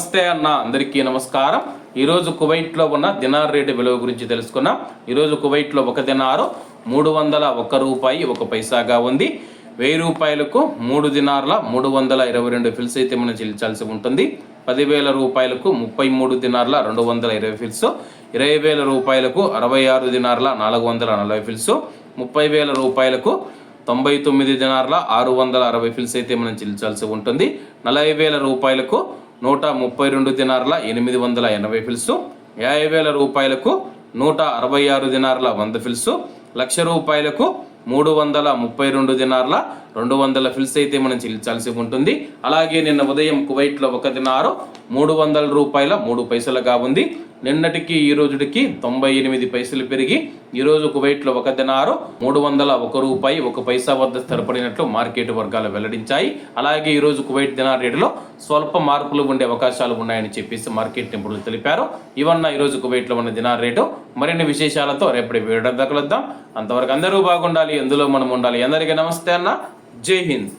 నమస్తే అన్న, అందరికీ నమస్కారం. ఈరోజు కువైట్లో ఉన్న దినార్ రేటు విలువ గురించి తెలుసుకున్నాం. ఈరోజు కువైట్లో ఒక దినారు 301 రూపాయి 1 పైసాగా ఉంది. 1000 రూపాయలకు 3 దినార్ల 322 ఫిల్స్ అయితే మనం చెల్లించాల్సి ఉంటుంది. 10,000 రూపాయలకు 33 దినార్ల 220 ఫిల్స్, 20,000 రూపాయలకు 66 దినార్ల 440 ఫిల్స్, 30,000 రూపాయలకు 99 దినార్ల 660 ఫిల్స్ అయితే మనం చెల్లించాల్సి ఉంటుంది. 40,000 రూపాయలకు 132 దినార్ల 880 ఫిల్స్, 50,000 రూపాయలకు 166 దినార్ల 100 ఫిల్స్, 1,00,000 రూపాయలకు 332 దినార్ల 200 ఫిల్స్ అయితే మనం చెల్లించాల్సి ఉంటుంది. అలాగే నిన్న ఉదయం కువైట్లో ఒక దినారు 300 రూపాయల 3 పైసలుగా ఉంది. నిన్నటికి ఈ రోజుకి 98 పైసలు పెరిగి ఈరోజు కువైట్లో ఒక దినారు 301 రూపాయి 1 పైసా వద్ద స్థిరపడినట్లు మార్కెట్ వర్గాలు వెల్లడించాయి. అలాగే ఈరోజు కువైట్ దినార్ రేటులో స్వల్ప మార్పులు ఉండే అవకాశాలు ఉన్నాయని చెప్పేసి మార్కెట్ నిపుణులు తెలిపారు. ఇవన్న ఈరోజు కువైట్లో ఉన్న దినార్ రేటు. మరిన్ని విశేషాలతో రేపటి వీడియో కలుద్దాం. అంతవరకు అందరూ బాగుండాలి, ఎందులో మనం ఉండాలి. అందరికీ నమస్తే అన్న, జై హింద్.